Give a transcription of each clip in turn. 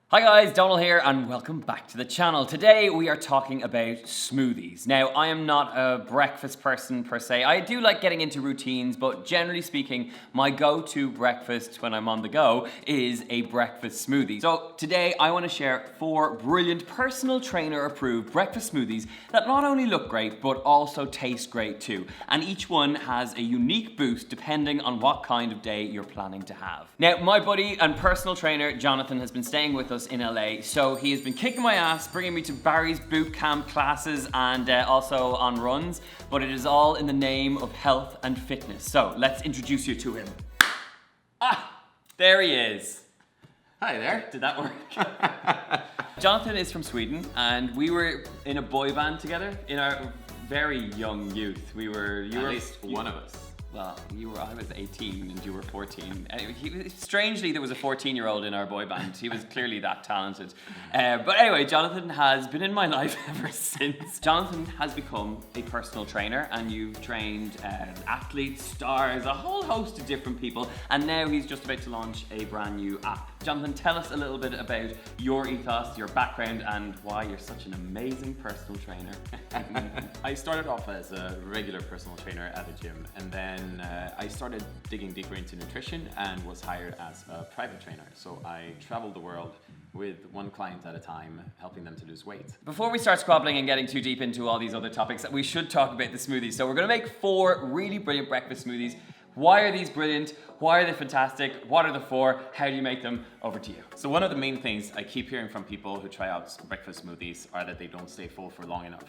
Hi guys, Donald here and welcome back to the channel. Today we are talking about smoothies. Now, I am not a breakfast person per se. I do like getting into routines, but generally speaking, my go-to breakfast when I'm on the go is a breakfast smoothie. So today I want to share 4 brilliant personal trainer approved breakfast smoothies that not only look great, but also taste great too. And each one has a unique boost depending on what kind of day you're planning to have. Now, my buddy and personal trainer, Jonathan, has been staying with us in LA, so he has been kicking my ass, bringing me to Barry's boot camp classes and also on runs, but it is all in the name of health and fitness. So let's introduce you to him. There he is. Hi there. Did that work? Jonathan is from Sweden, and we were in a boy band together in our very young youth. At least one of us. Well, I was 18 and you were 14. Anyway, strangely, there was a 14-year-old in our boy band. He was clearly that talented. But anyway, Jonathan has been in my life ever since. Jonathan has become a personal trainer, and you've trained athletes, stars, a whole host of different people, and now he's just about to launch a brand new app. Jonathan, tell us a little bit about your ethos, your background, and why you're such an amazing personal trainer. I started off as a regular personal trainer at a gym, and then I started digging deeper into nutrition and was hired as a private trainer. So I traveled the world with one client at a time, helping them to lose weight. Before we start squabbling and getting too deep into all these other topics, we should talk about the smoothies. So we're gonna make 4 really brilliant breakfast smoothies. Why are these brilliant? Why are they fantastic? What are the 4? How do you make them? Over to you. So one of the main things I keep hearing from people who try out breakfast smoothies are that they don't stay full for long enough.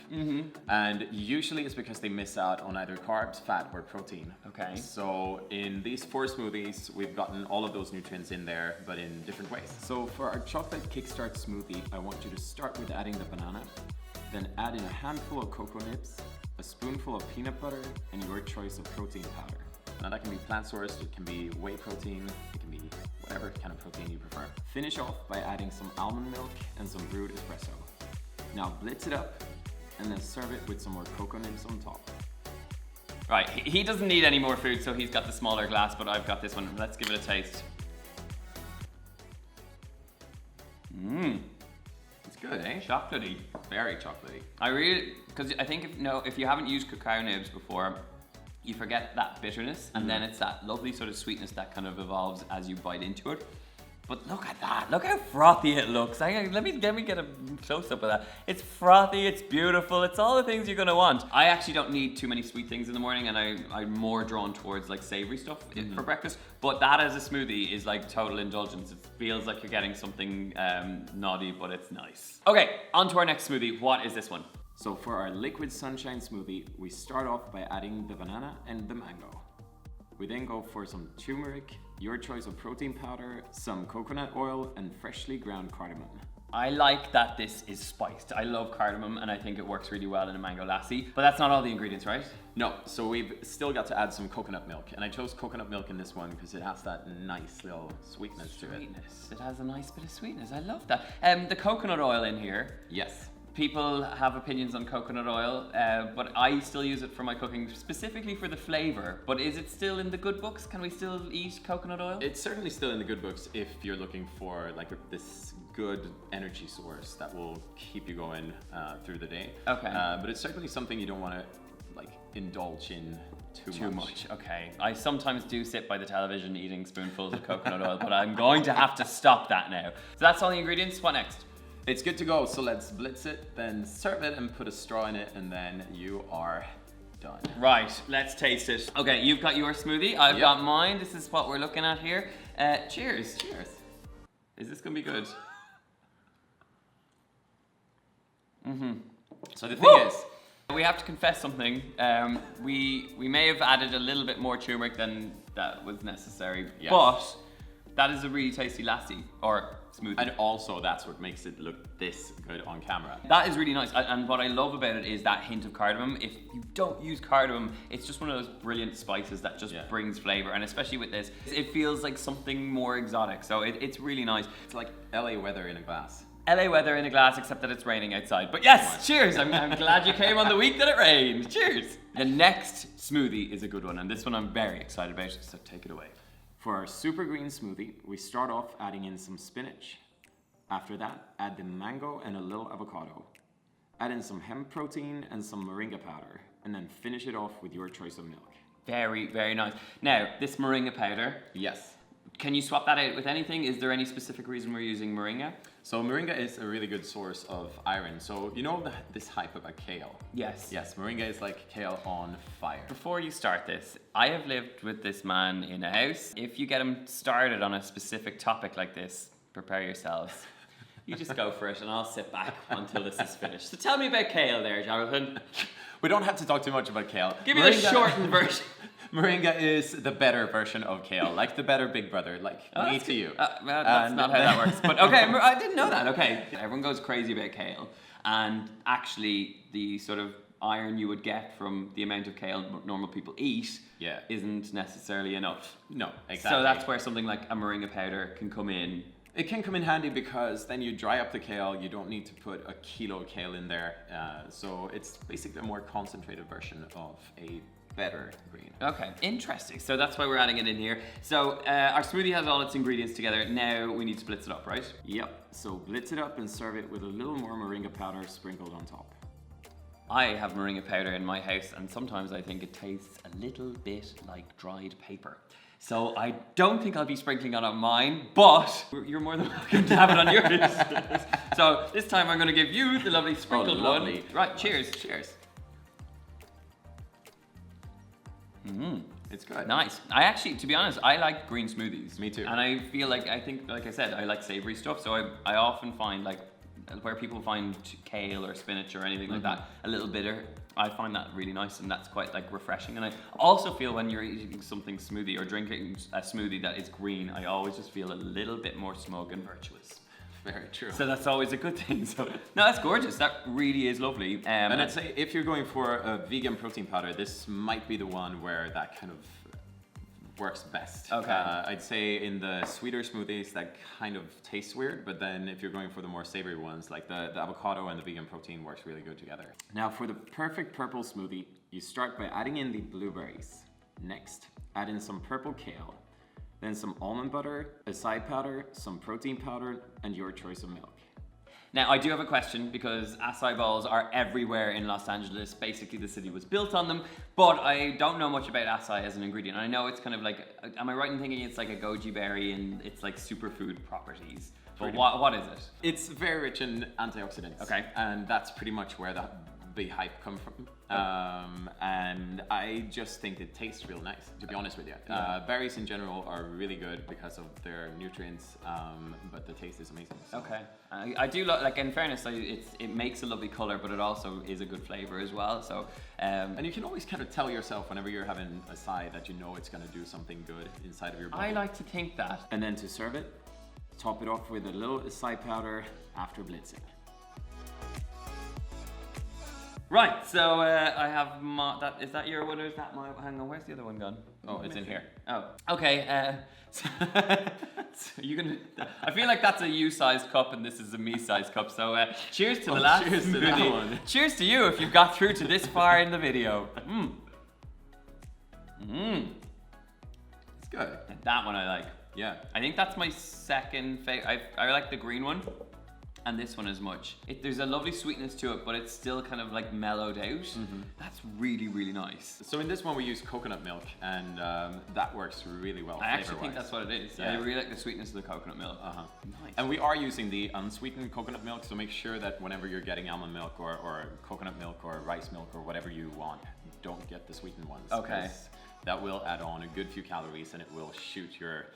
And usually it's because they miss out on either carbs, fat, or protein. Okay. So in these 4 smoothies, we've gotten all of those nutrients in there, but in different ways. So for our chocolate Kickstart smoothie, I want you to start with adding the banana, then add in a handful of cocoa nibs, a spoonful of peanut butter, and your choice of protein powder. Now that can be plant sourced, it can be whey protein, it can be whatever kind of protein you prefer. Finish off by adding some almond milk and some brewed espresso. Now blitz it up and then serve it with some more cocoa nibs on top. Right, he doesn't need any more food, so he's got the smaller glass, but I've got this one. Let's give it a taste. It's good, eh? Chocolatey. Very chocolatey. Because I think if you haven't used cacao nibs before, you forget that bitterness, and then it's that lovely sort of sweetness that kind of evolves as you bite into it. But look at that, look how frothy it looks. Let me get a close-up of that. It's frothy, it's beautiful, it's all the things you're gonna want. I actually don't need too many sweet things in the morning, and I'm more drawn towards like savory stuff for breakfast. But that as a smoothie is like total indulgence. It feels like you're getting something naughty, but it's nice. Okay, on to our next smoothie. What is this one? So for our liquid sunshine smoothie, we start off by adding the banana and the mango. We then go for some turmeric, your choice of protein powder, some coconut oil, and freshly ground cardamom. I like that this is spiced. I love cardamom, and I think it works really well in a mango lassi. But that's not all the ingredients, right? No, so we've still got to add some coconut milk. And I chose coconut milk in this one because it has that nice little sweetness to it. It has a nice bit of sweetness. I love that. The coconut oil in here. Yes. People have opinions on coconut oil, but I still use it for my cooking, specifically for the flavor. But is it still in the good books? Can we still eat coconut oil? It's certainly still in the good books if you're looking for like this good energy source that will keep you going through the day. Okay. But it's certainly something you don't want to like indulge in too much. Okay. I sometimes do sit by the television eating spoonfuls of coconut oil, but I'm going to have to stop that now. So that's all the ingredients. What next? It's good to go, so let's blitz it, then serve it and put a straw in it, and then you are done. Right, let's taste it. Okay, you've got your smoothie, I've got mine. This is what we're looking at here. Cheers. Cheers. Is this gonna be good? So the thing is, we have to confess something. We may have added a little bit more turmeric than that was necessary, but that is a really tasty lassi, or smoothie. And also that's what makes it look this good on camera. That is really nice, and what I love about it is that hint of cardamom. If you don't use cardamom, it's just one of those brilliant spices that just brings flavor, and especially with this, it feels like something more exotic, so it's really nice. It's like LA weather in a glass. LA weather in a glass, except that it's raining outside. But yes, cheers! I'm glad you came on the week that it rained. Cheers! The next smoothie is a good one, and this one I'm very excited about, so take it away. For our super green smoothie, we start off adding in some spinach, After that, add the mango and a little avocado. Add in some hemp protein and some moringa powder, and then finish it off with your choice of milk. Very, very nice. Now, this moringa powder, Yes. can you swap that out with anything? Is there any specific reason we're using moringa? So moringa is a really good source of iron. So you know this hype about kale? Yes. Yes, moringa is like kale on fire. Before you start this, I have lived with this man in a house. If you get him started on a specific topic like this, prepare yourselves. You just go for it and I'll sit back until this is finished. So tell me about kale there, Jonathan. We don't have to talk too much about kale. Give me the shortened version. Moringa is the better version of kale, like the better big brother, like me to you. Well, that's not how that works. But okay, I didn't know that. Okay. Everyone goes crazy about kale. And actually, the sort of iron you would get from the amount of kale normal people eat isn't necessarily enough. No, exactly. So that's where something like a moringa powder can come in. It can come in handy because then you dry up the kale, you don't need to put a kilo of kale in there. So it's basically a more concentrated version of a better green. Okay, interesting. So that's why we're adding it in here. So our smoothie has all its ingredients together. Now we need to blitz it up, right? Yep, so blitz it up and serve it with a little more moringa powder sprinkled on top. I have moringa powder in my house and sometimes I think it tastes a little bit like dried paper. So I don't think I'll be sprinkling it on mine, but you're more than welcome to have it on yours. So this time I'm going to give you the lovely sprinkled one. Right, cheers, cheers. It's good. Nice. I actually, to be honest, I like green smoothies. Me too. And I feel like, like I said, I like savory stuff. So I often find like where people find kale or spinach or anything like that a little bitter, I find that really nice and that's quite like refreshing. And I also feel when you're eating something smoothie or drinking a smoothie that is green, I always just feel a little bit more smug and virtuous. Very true. So that's always a good thing. So no, that's gorgeous. That really is lovely. And I'd say if you're going for a vegan protein powder, this might be the one where that kind of works best. Okay. I'd say in the sweeter smoothies that kind of tastes weird, but then if you're going for the more savory ones, like the avocado and the vegan protein works really good together. Now for the perfect purple smoothie, you start by adding in the blueberries. Next, add in some purple kale, then some almond butter, acai powder, some protein powder, and your choice of milk. Now, I do have a question because acai bowls are everywhere in Los Angeles. Basically, the city was built on them, but I don't know much about acai as an ingredient. I know it's kind of like, am I right in thinking it's like a goji berry and it's like superfood properties? But what is it? It's very rich in antioxidants. Okay. And that's pretty much where the big hype come from. And I just think it tastes real nice, to be honest with you. Berries in general are really good because of their nutrients, but the taste is amazing. So. Okay. I do like, in fairness, it makes a lovely color, but it also is a good flavor as well. So, and you can always kind of tell yourself whenever you're having acai that you know it's going to do something good inside of your body. I like to think that. And then to serve it, top it off with a little acai powder after blitzing. Right, so I have is that your one or is that my, hang on, where's the other one gone? Oh, it's in here. Oh, okay. So you can, I feel like that's a you-sized cup and this is a me-sized cup, so cheers to the last cheers smoothie. to that one. Cheers to you if you've got through to this far in the video. It's good. That one I like. Yeah. I think that's my second favorite. I like the green one. And this one as much. There's a lovely sweetness to it, but it's still kind of like mellowed out. That's really, really nice. So in this one we use coconut milk, and that works really well. I actually think that's what it is. Yeah. I really like the sweetness of the coconut milk. Nice. And we are using the unsweetened coconut milk, so make sure that whenever you're getting almond milk or coconut milk or rice milk or whatever you want, don't get the sweetened ones. Okay. That will add on a good few calories and it will shoot your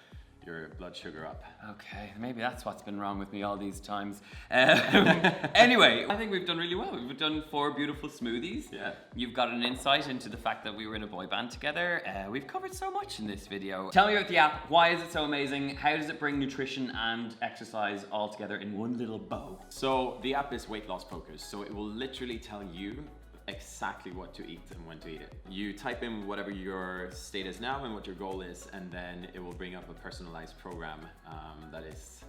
blood sugar up. Okay, maybe that's what's been wrong with me all these times. Anyway, I think we've done really well. We've done 4 beautiful smoothies. Yeah. You've got an insight into the fact that we were in a boy band together. We've covered so much in this video. Tell me about the app. Why is it so amazing? How does it bring nutrition and exercise all together in one little bow? So the app is weight loss focused, so it will literally tell you exactly what to eat and when to eat it. You type in whatever your state is now and what your goal is, and then it will bring up a personalized program that is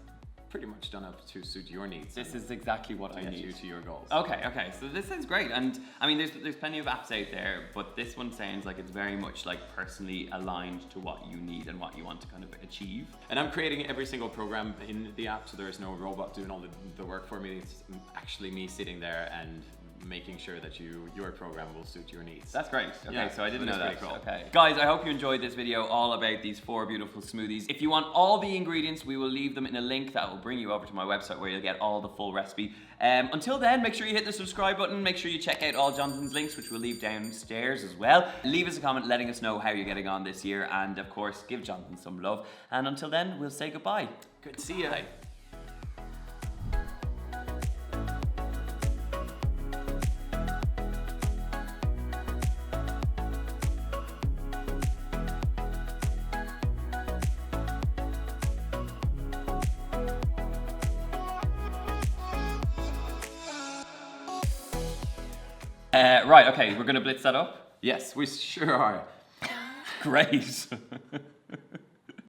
pretty much done up to suit your needs. This is exactly what I get need. you to your goals. Okay, so this sounds great, and I mean, there's plenty of apps out there, but this one sounds like it's very much like personally aligned to what you need and what you want to kind of achieve. And I'm creating every single program in the app, so there's no robot doing all the work for me. It's actually me sitting there and making sure that your program will suit your needs. That's great. Okay, Yeah, so I didn't that know is that. pretty cool. Okay. Guys, I hope you enjoyed this video all about these 4 beautiful smoothies. If you want all the ingredients, we will leave them in a link that will bring you over to my website where you'll get all the full recipe. Until then, make sure you hit the subscribe button. Make sure you check out all Jonathan's links, which we'll leave downstairs as well. Leave us a comment letting us know how you're getting on this year. And of course, give Jonathan some love. And until then, we'll say goodbye. Good to see you. Bye. Right, okay, we're gonna blitz that up. Yes, we sure are. Great.